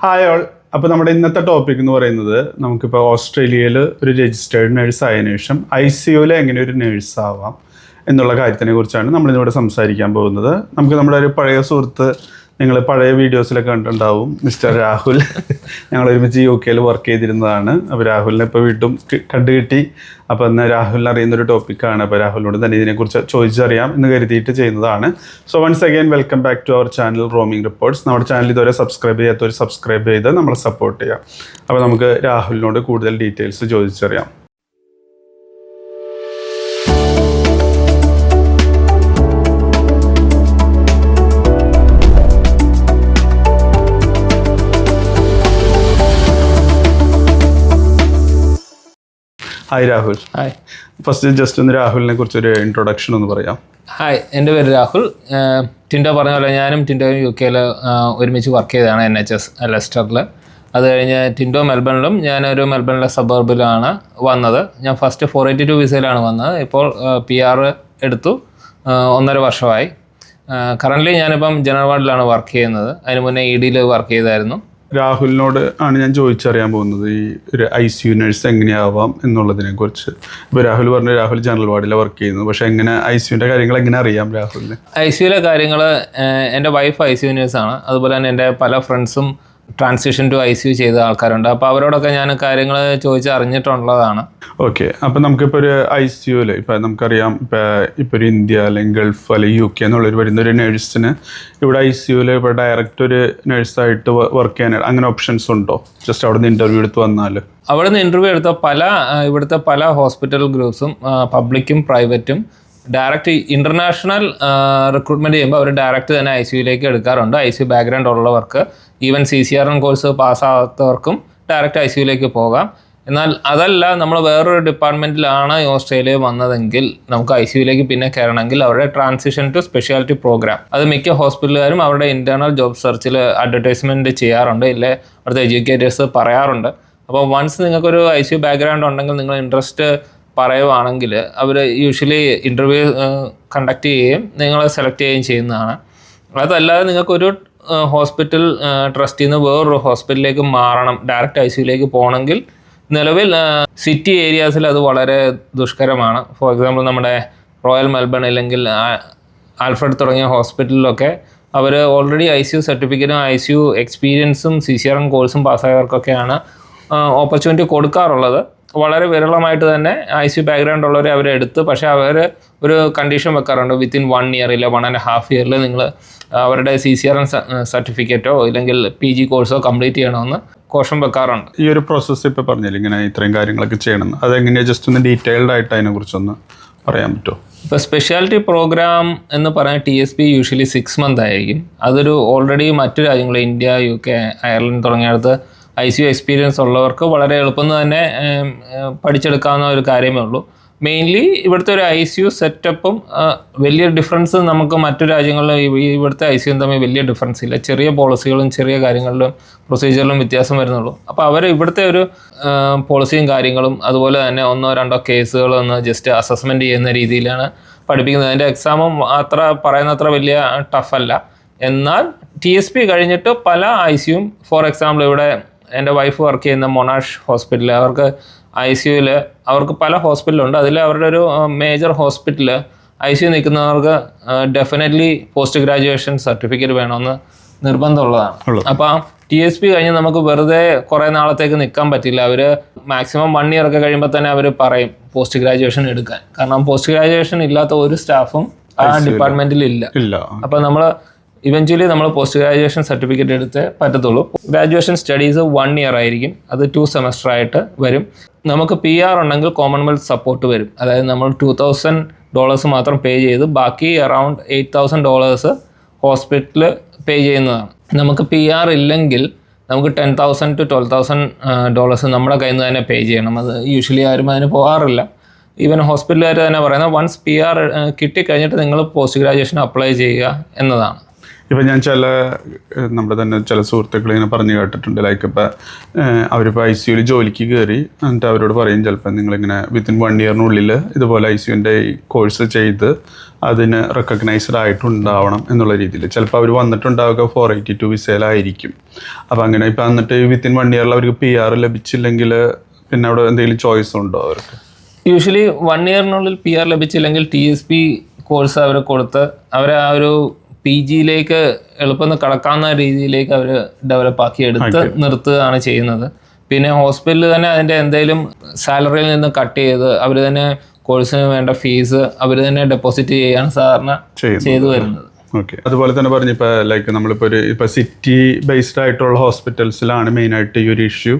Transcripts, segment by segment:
Hi all. അപ്പോൾ നമ്മുടെ ഇന്നത്തെ ടോപ്പിക് എന്ന് പറയുന്നത് നമുക്കിപ്പോൾ ഓസ്ട്രേലിയയിൽ ഒരു രജിസ്റ്റേർഡ് നേഴ്സ് ആയതിനു ശേഷം ICUവിൽ എങ്ങനെ ഒരു നേഴ്സ് ആവാം എന്നുള്ള കാര്യത്തിനെ കുറിച്ചാണ് നമ്മളിന്നിവിടെ സംസാരിക്കാൻ പോകുന്നത്. നമുക്ക് നമ്മുടെ ഒരു പഴയ സുഹൃത്ത്, നിങ്ങൾ പഴയ വീഡിയോസിലൊക്കെ കണ്ടിട്ടുണ്ടാവും, മിസ്റ്റർ രാഹുൽ. ഞങ്ങൾ ഒരുമിച്ച് UK വർക്ക് ചെയ്തിരുന്നതാണ്. അപ്പോൾ രാഹുലിനെ ഇപ്പോൾ വീണ്ടും കണ്ടുകിട്ടി. അപ്പോൾ എന്നാൽ രാഹുലിന് അറിയുന്നൊരു ടോപ്പിക്കാണ്. അപ്പോൾ രാഹുലിനോട് തന്നെ ഇതിനെക്കുറിച്ച് ചോദിച്ചറിയാം എന്ന് കരുതിയിട്ട് ചെയ്യുന്നതാണ്. So once again welcome back to our channel roaming reports. നമ്മുടെ ചാനൽ ഇതുവരെ സബ്സ്ക്രൈബ് ചെയ്യാത്തവർ സബ്സ്ക്രൈബ് ചെയ്ത് നമ്മളെ സപ്പോർട്ട് ചെയ്യാം. അപ്പോൾ നമുക്ക് രാഹുലിനോട് കൂടുതൽ ഡീറ്റെയിൽസ് ചോദിച്ചറിയാം. Hi Rahul. Hi. First just ഒന്ന് രാഹുലിനെ കുറിച്ചൊരു ഇൻട്രൊഡക്ഷൻ ഒന്ന് പറയാം. ഹായ്, എൻ്റെ പേര് രാഹുൽ. ടിൻഡോ പറഞ്ഞ പോലെ ഞാനും ടിൻഡോയും UK ഒരുമിച്ച് വർക്ക് ചെയ്തതാണ് NHS ലെസ്റ്ററിൽ. അത് കഴിഞ്ഞ് ടിൻഡോ മെൽബണിലും ഞാനൊരു മെൽബണിലെ സബർബിലാണ് വന്നത്. ഞാൻ ഫസ്റ്റ് 482 വിസയിലാണ് വന്നത്. ഇപ്പോൾ PR എടുത്തു, 1.5 വർഷമായി. കറൻ്റ്ലി ഞാനിപ്പം ജനറൽ വാർഡിലാണ് വർക്ക് ചെയ്യുന്നത്. അതിന് മുന്നേ ED വർക്ക് ചെയ്തായിരുന്നു. രാഹുലിനോട് ആണ് ഞാൻ ചോദിച്ചറിയാൻ പോകുന്നത് ഈ ഒരു ICU നഴ്സ് എങ്ങനെയാവാം എന്നുള്ളതിനെ കുറിച്ച്. ഇപ്പോൾ രാഹുൽ പറഞ്ഞു രാഹുൽ ജനറൽ വാർഡിൽ വർക്ക് ചെയ്യുന്നു, പക്ഷേ എങ്ങനെ ICUവിൻ്റെ കാര്യങ്ങൾ എങ്ങനെ അറിയാം രാഹുലിന്? ICUവിലെ കാര്യങ്ങൾ, എൻ്റെ വൈഫ് ICU നേഴ്സാണ്. അതുപോലെ തന്നെ എൻ്റെ പല ഫ്രണ്ട്സും ട്രാൻസിഷൻ ടു ICU ചെയ്ത ആൾക്കാരുണ്ട്. അപ്പോൾ അവരോടൊക്കെ ഞാൻ കാര്യങ്ങൾ ചോദിച്ച് അറിഞ്ഞിട്ടുള്ളതാണ്. ഓക്കെ. അപ്പോൾ നമുക്കിപ്പോൾ ഒരു ICUവിൽ ഇപ്പോൾ നമുക്കറിയാം, ഇപ്പോൾ ഒരു ഇന്ത്യ അല്ലെങ്കിൽ ഗൾഫ് അല്ലെങ്കിൽ UK എന്നുള്ളൊരു വരുന്നൊരു നേഴ്സിന് ഇവിടെ ICUവിൽ ഇപ്പോൾ ഡയറക്റ്റ് ഒരു നേഴ്സായിട്ട് വർക്ക് ചെയ്യാൻ അങ്ങനെ ഓപ്ഷൻസ് ഉണ്ടോ? ജസ്റ്റ് അവിടെ നിന്ന് ഇൻ്റർവ്യൂ എടുത്ത് വന്നാൽ? അവിടെ നിന്ന് ഇൻ്റർവ്യൂ എടുത്ത ഇവിടുത്തെ പല ഹോസ്പിറ്റൽ ഗ്രൂപ്പ്സും പബ്ലിക്കും പ്രൈവറ്റും ഡയറക്റ്റ് ഇൻ്റർനാഷണൽ റിക്രൂട്ട്മെൻറ്റ് ചെയ്യുമ്പോൾ അവർ ഡയറക്റ്റ് തന്നെ ICUവിലേക്ക് എടുക്കാറുണ്ട്. ICU ബാക്ക്ഗ്രൗണ്ട് ഉള്ളവർക്ക്, ഈവൻ CCRN കോഴ്സ് പാസ്സാകാത്തവർക്കും ഡയറക്റ്റ് ICUവിലേക്ക് പോകാം. എന്നാൽ അതല്ല, നമ്മൾ വേറൊരു ഡിപ്പാർട്ട്മെൻറ്റിലാണ് ഓസ്ട്രേലിയ വന്നതെങ്കിൽ നമുക്ക് ICUവിലേക്ക് പിന്നെ കയറണമെങ്കിൽ അവരുടെ ട്രാൻസിഷൻ ടു സ്പെഷ്യാലിറ്റി പ്രോഗ്രാം, അത് മിക്ക ഹോസ്പിറ്റലുകാരും അവരുടെ ഇൻറ്റേർണൽ ജോബ് സെർച്ചിൽ അഡ്വർടൈസ്മെൻറ്റ് ചെയ്യാറുണ്ട്, ഇല്ലേ അവിടുത്തെ എഡ്യൂക്കേറ്റേഴ്സ് പറയാറുണ്ട്. അപ്പോൾ വൺസ് നിങ്ങൾക്കൊരു ICU ബാക്ക്ഗ്രൗണ്ട് ഉണ്ടെങ്കിൽ നിങ്ങൾ ഇൻട്രസ്റ്റ് പറയുവാണെങ്കിൽ അവർ യൂഷ്വലി ഇൻ്റർവ്യൂ കണ്ടക്ട് ചെയ്യുകയും നിങ്ങളെ സെലക്ട് ചെയ്യുകയും ചെയ്യുന്നതാണ്. അതല്ലാതെ നിങ്ങൾക്കൊരു ഹോസ്പിറ്റൽ ട്രസ്റ്റിൽ നിന്ന് വേറൊരു ഹോസ്പിറ്റലിലേക്ക് മാറണം, ഡയറക്റ്റ് ICUവിലേക്ക് പോകണമെങ്കിൽ നിലവിൽ സിറ്റി ഏരിയാസിൽ അത് വളരെ ദുഷ്കരമാണ്. ഫോർ എക്സാമ്പിൾ നമ്മുടെ റോയൽ മെൽബൺ അല്ലെങ്കിൽ ആൽഫ്രഡ് തുടങ്ങിയ ഹോസ്പിറ്റലിലൊക്കെ അവർ ഓൾറെഡി ICU സർട്ടിഫിക്കറ്റും ICU എക്സ്പീരിയൻസും CCRN കോഴ്സും പാസ്സായവർക്കൊക്കെയാണ് ഓപ്പർച്യൂണിറ്റി കൊടുക്കാറുള്ളത്. വളരെ വിരളമായിട്ട് തന്നെ ICU ബാക്ക്ഗ്രൗണ്ട് ഉള്ളവരെ അവരെടുത്ത്, പക്ഷേ അവർ ഒരു കണ്ടീഷൻ വെക്കാറുണ്ട്, വിത്തിൻ 1 ഇയർ ഇല്ല 1.5 ഇയറിൽ നിങ്ങൾ അവരുടെ CCRN സർട്ടിഫിക്കറ്റോ ഇല്ലെങ്കിൽ PG കോഴ്സോ കംപ്ലീറ്റ് ചെയ്യണമെന്ന് കോഷൻ വെക്കാറുണ്ട്. ഈ ഒരു പ്രോസസ്സ് ഇപ്പോൾ പറഞ്ഞില്ല, ഇങ്ങനെ ഇത്രയും കാര്യങ്ങളൊക്കെ ചെയ്യണം, അതെങ്ങനെയാണ് ജസ്റ്റ് ഒന്ന് ഡീറ്റെയിൽഡ് ആയിട്ട് അതിനെക്കുറിച്ചൊന്ന് പറയാൻ പറ്റുമോ? ഇപ്പോൾ സ്പെഷ്യാലിറ്റി പ്രോഗ്രാം എന്ന് പറയുന്ന TSP യൂഷ്വലി 6 മന്ത് ആയിരിക്കും. അതൊരു ഓൾറെഡി മറ്റു രാജ്യങ്ങൾ, ഇന്ത്യ, UK, അയർലൻഡ് തുടങ്ങിയിടത്ത് ICU എക്സ്പീരിയൻസ് ഉള്ളവർക്ക് വളരെ എളുപ്പം തന്നെ പഠിച്ചെടുക്കാവുന്ന ഒരു കാര്യമേ ഉള്ളൂ. മെയിൻലി ഇവിടുത്തെ ഒരു ICU സെറ്റപ്പും വലിയ ഡിഫറൻസ് നമുക്ക് മറ്റു രാജ്യങ്ങളിലും ഇവിടുത്തെ ICU തമ്മിൽ വലിയ ഡിഫറൻസ് ഇല്ല. ചെറിയ പോളിസികളും ചെറിയ കാര്യങ്ങളിലും പ്രൊസീജിയറിലും വ്യത്യാസം വരുന്നുള്ളൂ. അപ്പോൾ അവർ ഇവിടുത്തെ ഒരു പോളിസിയും കാര്യങ്ങളും അതുപോലെ തന്നെ 1-2 കേസുകളൊന്ന് ജസ്റ്റ് അസസ്മെൻറ്റ് ചെയ്യുന്ന രീതിയിലാണ് പഠിപ്പിക്കുന്നത്. അതിൻ്റെ എക്സാമും പറയുന്നത്ര വലിയ ടഫല്ല. എന്നാൽ TSP കഴിഞ്ഞിട്ട് പല ICUവും, ഫോർ എക്സാമ്പിൾ ഇവിടെ എൻ്റെ വൈഫ് വർക്ക് ചെയ്യുന്ന മൊണാഷ് ഹോസ്പിറ്റൽ, അവർക്ക് ICUവിൽ അവർക്ക് പല ഹോസ്പിറ്റലുണ്ട്. അതിൽ അവരുടെ ഒരു മേജർ ഹോസ്പിറ്റൽ ICU നിൽക്കുന്നവർക്ക് ഡെഫിനറ്റ്ലി പോസ്റ്റ് ഗ്രാജുവേഷൻ സർട്ടിഫിക്കറ്റ് വേണമെന്ന് നിർബന്ധമുള്ളതാണ്. അപ്പോൾ TSP കഴിഞ്ഞ് നമുക്ക് വെറുതെ കുറേ നാളത്തേക്ക് നിൽക്കാൻ പറ്റില്ല. അവർ മാക്സിമം 1 ഇയർ ഒക്കെ കഴിയുമ്പോൾ തന്നെ അവർ പറയും പോസ്റ്റ് ഗ്രാജുവേഷൻ എടുക്കാൻ. കാരണം പോസ്റ്റ് ഗ്രാജുവേഷൻ ഇല്ലാത്ത ഒരു സ്റ്റാഫും ആ ഡിപ്പാർട്ട്മെൻറ്റിൽ ഇല്ല. അപ്പോൾ നമ്മൾ ഇവഞ്ച്വലി നമ്മൾ പോസ്റ്റ് ഗ്രാജുവേഷൻ സർട്ടിഫിക്കറ്റ് എടുത്തേ പറ്റത്തുള്ളൂ. ഗ്രാജുവേഷൻ സ്റ്റഡീസ് 1 ഇയർ ആയിരിക്കും, അത് 2 സെമസ്റ്റർ ആയിട്ട് വരും. നമുക്ക് PR ഉണ്ടെങ്കിൽ കോമൺവെൽത്ത് സപ്പോർട്ട് വരും. അതായത് നമ്മൾ $2,000 മാത്രം പേ ചെയ്ത് ബാക്കി അറൗണ്ട് $8,000 ഹോസ്പിറ്റൽ പേ ചെയ്യുന്നതാണ്. നമുക്ക് PR ഇല്ലെങ്കിൽ നമുക്ക് $10,000 to $12,000 നമ്മുടെ കയ്യിൽ നിന്ന് തന്നെ പേ ചെയ്യണം. അത് യൂഷ്വലി ആരും അതിന് പോകാറില്ല. ഈവൻ ഹോസ്പിറ്റലുകാർ തന്നെ പറയുന്നത് വൺസ് PR കിട്ടിക്കഴിഞ്ഞിട്ട് നിങ്ങൾ പോസ്റ്റ് ഗ്രാജുവേഷൻ അപ്ലൈ ചെയ്യുക എന്നതാണ്. ഇപ്പം ഞാൻ നമ്മുടെ തന്നെ ചില സുഹൃത്തുക്കൾ ഇങ്ങനെ പറഞ്ഞു കേട്ടിട്ടുണ്ട്. ലൈക്ക് ഇപ്പം അവരിപ്പോൾ ICUവിൽ ജോലിക്ക് കയറി എന്നിട്ട് അവരോട് പറയും ചിലപ്പോൾ നിങ്ങളിങ്ങനെ വിത്തിൻ 1 ഇയറിനുള്ളിൽ ഇതുപോലെ ICUവിൻ്റെ ഈ കോഴ്സ് ചെയ്ത് അതിന് റെക്കഗ്നൈസ്ഡ് ആയിട്ടുണ്ടാവണം എന്നുള്ള രീതിയിൽ. ചിലപ്പോൾ അവർ വന്നിട്ടുണ്ടാവുക 482 വിസയിലായിരിക്കും. അപ്പോൾ അങ്ങനെ ഇപ്പം എന്നിട്ട് വിത്തിൻ 1 ഇയറിൽ അവർക്ക് PR ലഭിച്ചില്ലെങ്കിൽ പിന്നെ അവിടെ എന്തെങ്കിലും ചോയ്സ് ഉണ്ടോ അവർക്ക്? യൂഷ്വലി 1 ഇയറിനുള്ളിൽ PR ലഭിച്ചില്ലെങ്കിൽ TSP കോഴ്സ് അവർ കൊടുത്ത് അവരെ ആ ഒരു PGയിലേക്ക് എളുപ്പം കടക്കാവുന്ന രീതിയിലേക്ക് അവർ ഡെവലപ്പ് ആക്കി എടുത്ത് നിർത്തുകയാണ് ചെയ്യുന്നത്. പിന്നെ ഹോസ്പിറ്റലിൽ തന്നെ അതിൻ്റെ എന്തെങ്കിലും സാലറിയിൽ നിന്ന് കട്ട് ചെയ്ത് അവർ തന്നെ കോഴ്സിന് വേണ്ട ഫീസ് അവർ തന്നെ ഡെപ്പോസിറ്റ് ചെയ്യാണ് സാധാരണ ചെയ്തു വരുന്നത്. ഓക്കെ. അതുപോലെ തന്നെ പറഞ്ഞു ഇപ്പോൾ ലൈക്ക് നമ്മളിപ്പോൾ ഇപ്പോൾ സിറ്റി ബേസ്ഡ് ആയിട്ടുള്ള ഹോസ്പിറ്റൽസിലാണ് മെയിനായിട്ട് ഈ ഒരു ഇഷ്യൂ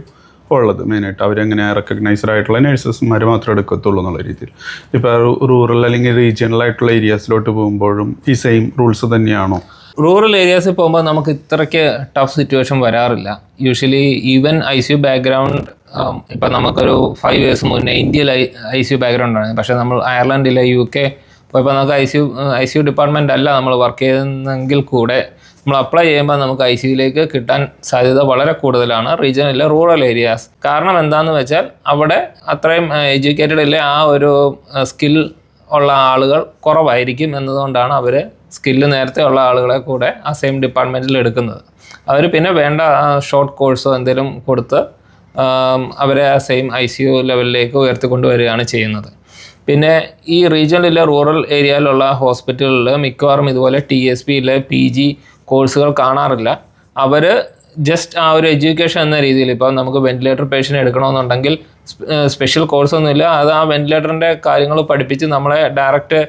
ഉള്ളത്. മെയിനായിട്ട് അവരെങ്ങനെ റെക്കഗ്നൈസ്ഡ് ആയിട്ടുള്ള നഴ്സസ്മാർ മാത്രമേ എടുക്കത്തുള്ളൂ എന്നുള്ള രീതിയിൽ. ഇപ്പോൾ റൂറൽ അല്ലെങ്കിൽ റീജിയണൽ ആയിട്ടുള്ള ഏരിയാസിലോട്ട് പോകുമ്പോഴും ഈ സെയിം റൂൾസ് തന്നെയാണോ? റൂറൽ ഏരിയാസിൽ പോകുമ്പോൾ നമുക്ക് ഇത്രയ്ക്ക് ടഫ് സിറ്റുവേഷൻ വരാറില്ല. യൂഷ്വലി ഈവൻ ICU ബാക്ക്ഗ്രൗണ്ട് ഇപ്പം നമുക്കൊരു 5 years മുന്നേ ഇന്ത്യയിൽ ICU ബാക്ക്ഗ്രൗണ്ടാണ്. പക്ഷേ നമ്മൾ അയർലൻഡിലെ UK പോയപ്പോൾ നമുക്ക് ICU ഡിപ്പാർട്ട്മെൻ്റ് അല്ല നമ്മൾ വർക്ക് ചെയ്യുന്നെങ്കിൽ കൂടെ നമ്മൾ അപ്ലൈ ചെയ്യുമ്പോൾ നമുക്ക് ICUയിലേക്ക് കിട്ടാൻ സാധ്യത വളരെ കൂടുതലാണ് റീജിയനിലെ റൂറൽ ഏരിയാസ്. കാരണം എന്താണെന്ന് വെച്ചാൽ അവിടെ അത്രയും എഡ്യൂക്കേറ്റഡ് ഇല്ലേ ആ ഒരു സ്കിൽ ഉള്ള ആളുകൾ കുറവായിരിക്കും എന്നതുകൊണ്ടാണ് അവർ സ്കില്ല് നേരത്തെ ഉള്ള ആളുകളെ കൂടെ ആ സെയിം ഡിപ്പാർട്ട്മെൻറ്റിൽ എടുക്കുന്നത്. അവർ പിന്നെ വേണ്ട ഷോർട്ട് കോഴ്സോ എന്തെങ്കിലും കൊടുത്ത് അവരെ ആ സെയിം ICU ലെവലിലേക്ക് ഉയർത്തിക്കൊണ്ടുവരികയാണ് ചെയ്യുന്നത്. പിന്നെ ഈ റീജിയനിലെ റൂറൽ ഏരിയയിലുള്ള ഹോസ്പിറ്റലുകളിൽ മിക്കവാറും ഇതുപോലെ TSPയിലെ PG കോഴ്സുകൾ കാണാറില്ല. അവർ ജസ്റ്റ് ആ ഒരു എഡ്യൂക്കേഷൻ എന്ന രീതിയിൽ ഇപ്പോൾ നമുക്ക് വെന്റിലേറ്റർ പേഷ്യൻ്റ് എടുക്കണമെന്നുണ്ടെങ്കിൽ സ്പെഷ്യൽ കോഴ്സൊന്നുമില്ല. അത് ആ വെന്റിലേറ്ററിൻ്റെ കാര്യങ്ങൾ പഠിപ്പിച്ച് നമ്മളെ ഡയറക്റ്റ്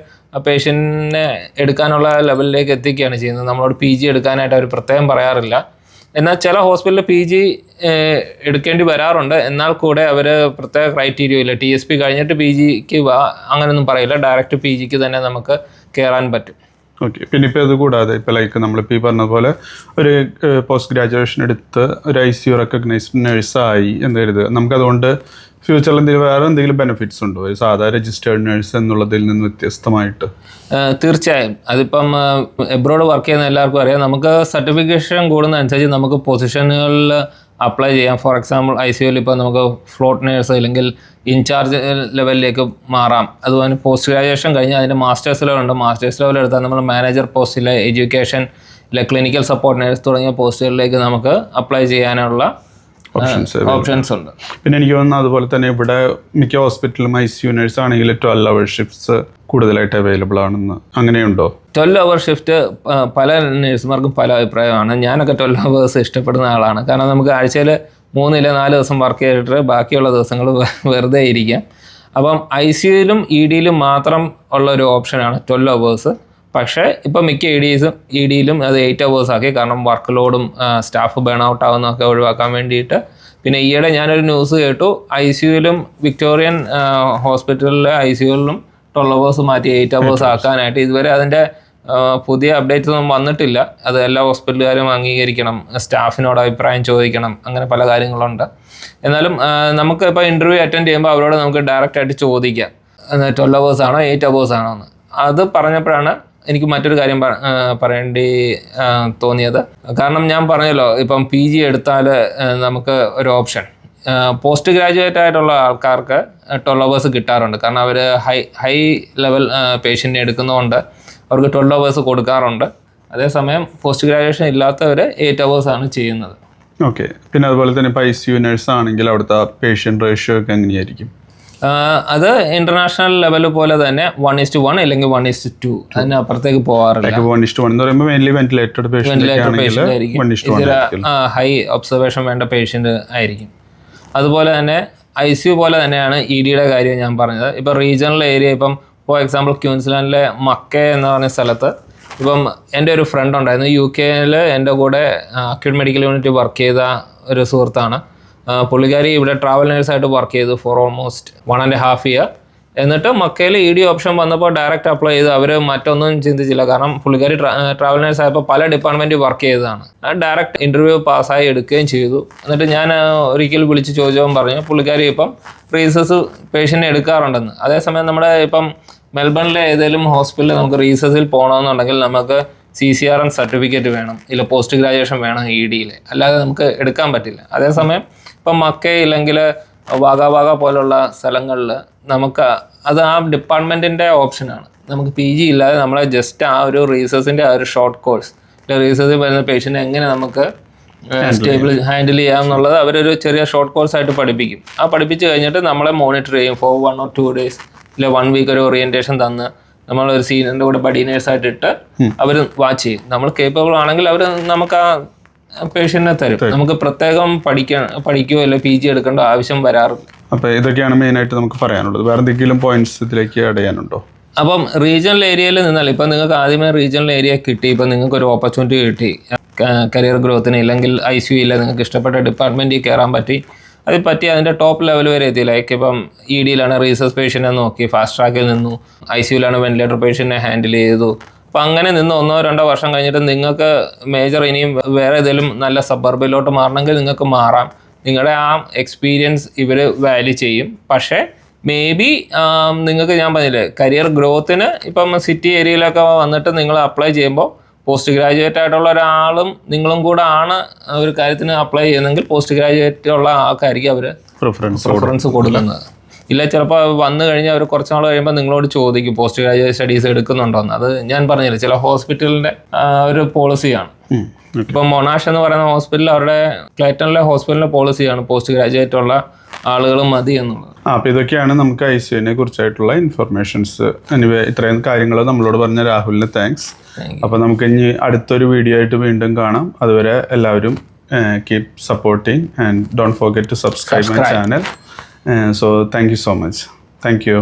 പേഷ്യൻറ്റിനെ എടുക്കാനുള്ള ലെവലിലേക്ക് എത്തിക്കുകയാണ് ചെയ്യുന്നത്. നമ്മളോട് PG എടുക്കാനായിട്ട് അവർ പ്രത്യേകം പറയാറില്ല. എന്നാൽ ചില ഹോസ്പിറ്റലിൽ PG എടുക്കേണ്ടി വരാറുണ്ട്. എന്നാൽ കൂടെ അവർ പ്രത്യേക ക്രൈറ്റീരിയ ഇല്ല. TSP കഴിഞ്ഞിട്ട് PGക്ക് അങ്ങനെയൊന്നും പറയില്ല. ഡയറക്റ്റ് PGക്ക് തന്നെ നമുക്ക് കയറാൻ പറ്റും. ഓക്കെ. പിന്നെ ഇപ്പോൾ ഇത് കൂടാതെ ഇപ്പോൾ ലൈക്ക് നമ്മളിപ്പോൾ ഈ പറഞ്ഞ പോലെ ഒരു പോസ്റ്റ് ഗ്രാജുവേഷൻ എടുത്ത് ഒരു ICU റെക്കഗ്നൈസ്ഡ് നേഴ്സായി എന്ന് കരുതുക. നമുക്കതുകൊണ്ട് ഫ്യൂച്ചറിൽ എന്തെങ്കിലും വേറെ എന്തെങ്കിലും ബെനിഫിറ്റ്സ് ഉണ്ടോ ഒരു സാധാരണ രജിസ്റ്റേർഡ് നേഴ്സ് എന്നുള്ളതിൽ നിന്ന് വ്യത്യസ്തമായിട്ട്? തീർച്ചയായും. അതിപ്പം എബ്രോഡ് വർക്ക് ചെയ്യുന്ന എല്ലാവർക്കും അറിയാം. നമുക്ക് സർട്ടിഫിക്കേഷൻ കൂടുന്നതനുസരിച്ച് നമുക്ക് പൊസിഷനുകളിൽ അപ്ലൈ ചെയ്യാം. ഫോർ എക്സാമ്പിൾ ICUവിൽ ഇപ്പോൾ നമുക്ക് ഫ്ലോട്ട് നേഴ്സ് അല്ലെങ്കിൽ ഇൻചാർജ് ലെവലിലേക്ക് മാറാം. അതുപോലെ പോസ്റ്റ് ഗ്രാജുവേഷൻ കഴിഞ്ഞ് അതിൻ്റെ മാസ്റ്റേഴ്സ് ലെവലുണ്ട്. മാസ്റ്റേഴ്സ് ലെവൽ എടുത്താൽ നമ്മൾ മാനേജർ പോസ്റ്റിലെ എഡ്യൂക്കേഷൻ ക്ലിനിക്കൽ സപ്പോർട്ട് നേഴ്സ് തുടങ്ങിയ പോസ്റ്റുകളിലേക്ക് നമുക്ക് അപ്ലൈ ചെയ്യാനുള്ള ഓപ്ഷൻസ് ഉണ്ട്. പിന്നെ എനിക്ക് തോന്നുന്നു അതുപോലെ തന്നെ ഇവിടെ മിക്ക ഹോസ്പിറ്റലും ICU നേഴ്സ് ആണെങ്കിൽ 12 hour ഷിഫ്റ്റ്സ് കൂടുതലായിട്ട് അവൈലബിൾ ആണെന്ന്. അങ്ങനെയുണ്ടോ? 12 hour ഷിഫ്റ്റ് പല നേഴ്സുമാർക്കും പല അഭിപ്രായമാണ്. ഞാനൊക്കെ 12 hours ഇഷ്ടപ്പെടുന്ന ആളാണ്. കാരണം നമുക്ക് ആഴ്ചയിൽ 3 ഇല്ല 4 ദിവസം വർക്ക് ചെയ്തിട്ട് ബാക്കിയുള്ള ദിവസങ്ങൾ വെറുതെ ഇരിക്കാം. അപ്പം ICUയിലും EDയിലും മാത്രം ഉള്ള ഒരു ഓപ്ഷനാണ് 12 hours. പക്ഷേ ഇപ്പോൾ മിക്ക EDയിലും അത് 8 hours ആക്കി. കാരണം വർക്ക് ലോഡും സ്റ്റാഫ് ബേൺ ഔട്ട് ആവുന്നതൊക്കെ ഒഴിവാക്കാൻ വേണ്ടിയിട്ട്. പിന്നെ ഈയിടെ ഞാനൊരു ന്യൂസ് കേട്ടു, ICUയിലും വിക്ടോറിയൻ ഹോസ്പിറ്റലിലെ ICUയിലും 12 hours മാറ്റി 8 hours ആക്കാനായിട്ട്. ഇതുവരെ അതിൻ്റെ പുതിയ അപ്ഡേറ്റ്സ് ഒന്നും വന്നിട്ടില്ല. അത് എല്ലാ ഹോസ്പിറ്റലുകാരും അംഗീകരിക്കണം, സ്റ്റാഫിനോട് അഭിപ്രായം ചോദിക്കണം, അങ്ങനെ പല കാര്യങ്ങളുണ്ട്. എന്നാലും നമുക്ക് ഇപ്പോൾ ഇൻ്റർവ്യൂ അറ്റൻഡ് ചെയ്യുമ്പോൾ അവരോട് നമുക്ക് ഡയറക്റ്റ് ആയിട്ട് ചോദിക്കാം 12 hours ആണോ 8 hours ആണോ എന്ന്. അത് പറഞ്ഞപ്പോഴാണ് എനിക്ക് മറ്റൊരു കാര്യം പറയേണ്ടി തോന്നിയത്. കാരണം ഞാൻ പറഞ്ഞല്ലോ, ഇപ്പം PG എടുത്താൽ നമുക്ക് ഒരു ഓപ്ഷൻ പോസ്റ്റ് ഗ്രാജുവേറ്റ് ആയിട്ടുള്ള ആൾക്കാർക്ക് 12 hours കിട്ടാറുണ്ട്. കാരണം അവർ ഹൈ ലെവൽ പേഷ്യൻറ്റിനെ എടുക്കുന്നതുകൊണ്ട് അവർക്ക് 12 hours കൊടുക്കാറുണ്ട്. അതേസമയം പോസ്റ്റ് ഗ്രാജുവേഷൻ ഇല്ലാത്തവർ 8 hours ആണ് ചെയ്യുന്നത്. ഓക്കെ. പിന്നെ അതുപോലെ തന്നെ ഇപ്പോൾ ICU നേഴ്സ് ആണെങ്കിൽ അവിടുത്തെ പേഷ്യൻ്റ് റേഷ്യോ ഒക്കെ എങ്ങനെയായിരിക്കും? അത് ഇന്റർനാഷണൽ ലെവൽ പോലെ തന്നെ 1:1 അല്ലെങ്കിൽ 1:2 അതിന് അപ്പുറത്തേക്ക് പോകാറില്ല. 1:1 എന്ന് പറയുമ്പോൾ മെയിൻലി വെന്റിലേറ്റഡ് പേഷ്യൻ്റ് ആയിരിക്കും. ഹൈ ഒബ്സർവേഷൻ വേണ്ട പേഷ്യൻ്റ് ആയിരിക്കും. അതുപോലെ തന്നെ ICU പോലെ തന്നെയാണ് EDയുടെ കാര്യം ഞാൻ പറഞ്ഞത്. ഇപ്പോൾ റീജിയണൽ ഏരിയ, ഇപ്പം ഫോർ എക്സാമ്പിൾ ക്യൂൻസ്ലാൻഡിലെ മക്കേ എന്ന് പറഞ്ഞ സ്ഥലത്ത് ഇപ്പം എൻ്റെ ഒരു ഫ്രണ്ട് ഉണ്ടായിരുന്നു. UK-യിൽ എൻ്റെ കൂടെ അക്യൂട്ട് മെഡിക്കൽ യൂണിറ്റ് വർക്ക് ചെയ്ത ഒരു സുഹൃത്താണ്. പുള്ളിക്കാരി ഇവിടെ ട്രാവൽ നേഴ്സായിട്ട് വർക്ക് ചെയ്തു ഫോർ ഓൾമോസ്റ്റ് 1.5 year. എന്നിട്ട് മക്കയിൽ ED ഓപ്ഷൻ വന്നപ്പോൾ ഡയറക്റ്റ് അപ്ലൈ ചെയ്തു. അവർ മറ്റൊന്നും ചിന്തിച്ചില്ല. കാരണം പുള്ളിക്കാരി ട്രാവൽ നേഴ്സ് ആയപ്പോൾ പല ഡിപ്പാർട്ട്മെൻറ്റിൽ വർക്ക് ചെയ്തതാണ്. ഡയറക്റ്റ് ഇൻ്റർവ്യൂ പാസ്സായി എടുക്കുകയും ചെയ്തു. എന്നിട്ട് ഞാൻ ഒരിക്കൽ വിളിച്ച് ചോദിച്ചപ്പോൾ പറഞ്ഞു പുള്ളിക്കാരി ഇപ്പം റീസസ് പേഷ്യൻ്റ് എടുക്കാറുണ്ടെന്ന്. അതേസമയം നമ്മുടെ ഇപ്പം മെൽബണിലെ ഏതെങ്കിലും ഹോസ്പിറ്റലിൽ നമുക്ക് റീസസിൽ പോകണമെന്നുണ്ടെങ്കിൽ നമുക്ക് CCRN സർട്ടിഫിക്കറ്റ് വേണം, ഇല്ല പോസ്റ്റ് ഗ്രാജുവേഷൻ വേണം ED-യിൽ, അല്ലാതെ നമുക്ക് എടുക്കാൻ പറ്റില്ല. അതേസമയം ഇപ്പം മക്കൈ ഇല്ലെങ്കിൽ വാഗ പോലുള്ള സ്ഥലങ്ങളിൽ നമുക്ക് അത് ആ ഡിപ്പാർട്ട്മെൻറ്റിൻ്റെ ഓപ്ഷനാണ്. നമുക്ക് PG ഇല്ലാതെ നമ്മളെ ജസ്റ്റ് ആ ഒരു റീസേഴ്സിൻ്റെ ആ ഒരു ഷോർട്ട് കോഴ്സ്, റീസേഴ്സിൽ വരുന്ന പേഷ്യൻ്റ് എങ്ങനെ നമുക്ക് സ്റ്റേബിൾ ഹാൻഡിൽ ചെയ്യാം എന്നുള്ളത് അവരൊരു ചെറിയ ഷോർട്ട് കോഴ്സായിട്ട് പഠിപ്പിക്കും. ആ പഠിപ്പിച്ച് കഴിഞ്ഞിട്ട് നമ്മളെ മോണിറ്റർ ചെയ്യും ഫോർ 1 or 2 days, ഇല്ല 1 week ഒരു ഓറിയൻറ്റേഷൻ തന്ന് നമ്മളൊരു സീനിയറിൻ്റെ കൂടെ ബഡി നേഴ്സായിട്ട് ഇട്ട് അവർ വാച്ച് ചെയ്യും. നമ്മൾ കേപ്പബിൾ ആണെങ്കിൽ അവർ നമുക്ക് ആ പേഷ്യൻറ്റിനെ തരും. നമുക്ക് പ്രത്യേകം പഠിക്കുകയോ അല്ലെ PG എടുക്കേണ്ട ആവശ്യം വരാറില്ല. അപ്പോൾ ഇതൊക്കെയാണ് മെയിനായിട്ട് നമുക്ക് പറയാനുള്ളത്. വേറെ എന്തെങ്കിലും പോയിന്റ്സ് ഇതിലേക്ക് ആഡ് ചെയ്യാനുണ്ടോ? അപ്പം റീജിയണൽ ഏരിയയിൽ നിന്നാൽ ഇപ്പം നിങ്ങൾക്ക് ആദ്യമേ റീജിയണൽ ഏരിയ കിട്ടി, ഇപ്പം നിങ്ങൾക്ക് ഒരു ഓപ്പർച്യൂണിറ്റി കിട്ടി കരിയർ ഗ്രോത്തിന്, ഇല്ലെങ്കിൽ ICU ഇല്ല, നിങ്ങൾക്ക് ഇഷ്ടപ്പെട്ട ഡിപ്പാർട്ട്മെൻറ്റിൽ കയറാൻ പറ്റി, അത് പറ്റി അതിൻ്റെ ടോപ്പ് ലെവൽ വരെ എത്തി. ലൈക്ക് ഇപ്പം ED-യിലാണ് റീസേർച്ച് പേഷ്യൻറ്റിനെ നോക്കി ഫാസ്റ്റ് ട്രാക്കിൽ നിന്നു, ICU-ലാണ് വെന്റിലേറ്റർ പേഷ്യൻറ്റിനെ ഹാൻഡിൽ ചെയ്തു. അപ്പം അങ്ങനെ നിന്ന് 1-2 വർഷം കഴിഞ്ഞിട്ട് നിങ്ങൾക്ക് മേജർ ഇനിയും വേറെ ഏതെങ്കിലും നല്ല സബർബിലോട്ട് മാറണമെങ്കിൽ നിങ്ങൾക്ക് മാറാം. നിങ്ങളുടെ ആ എക്സ്പീരിയൻസ് ഇവർ വാല്യൂ ചെയ്യും. പക്ഷേ മേ ബി നിങ്ങൾക്ക് ഞാൻ പറഞ്ഞില്ലേ കരിയർ ഗ്രോത്തിന് ഇപ്പം സിറ്റി ഏരിയയിലൊക്കെ വന്നിട്ട് നിങ്ങൾ അപ്ലൈ ചെയ്യുമ്പോൾ പോസ്റ്റ് ഗ്രാജുവേറ്റ് ആയിട്ടുള്ള ഒരാളും നിങ്ങളും കൂടെ ആണ് ഒരു കാര്യത്തിന് അപ്ലൈ ചെയ്യുന്നതെങ്കിൽ പോസ്റ്റ് ഗ്രാജുവേറ്റ് ഉള്ള ആൾക്കാർക്ക് അവർ പ്രിഫറൻസ് കൊടുക്കുന്നത്. ഇല്ല ചിലപ്പോൾ വന്നു കഴിഞ്ഞാൽ അവർ കുറച്ച് നാൾ കഴിയുമ്പോൾ നിങ്ങളോട് ചോദിക്കും പോസ്റ്റ് ഗ്രാജുവേറ്റ് സ്റ്റഡീസ് എടുക്കുന്നുണ്ടോയെന്ന്. അത് ഞാൻ പറഞ്ഞില്ല, ചില ഹോസ്പിറ്റലിൻ്റെ ഒരു പോളിസിയാണ്. ഇപ്പം മൊണാഷ് എന്ന് പറയുന്ന ഹോസ്പിറ്റൽ അവരുടെ ക്ലേറ്റണിലെ ഹോസ്പിറ്റലിൻ്റെ പോളിസിയാണ് പോസ്റ്റ് ഗ്രാജുവേറ്റ് ഉള്ള ആളുകൾ മതി എന്നുള്ളത്. അപ്പോൾ ഇതൊക്കെയാണ് നമുക്ക് ICU-നെ കുറിച്ചായിട്ടുള്ള ഇൻഫർമേഷൻസ്. എനിവേ ഇത്രയും കാര്യങ്ങൾ നമ്മളോട് പറഞ്ഞ രാഹുലിന് താങ്ക്സ്. അപ്പോൾ നമുക്ക് ഇനി അടുത്തൊരു വീഡിയോ ആയിട്ട് വീണ്ടും കാണാം. അതുവരെ എല്ലാവരും keep supporting and don't forget to subscribe my channel. So thank you so much. Thank you.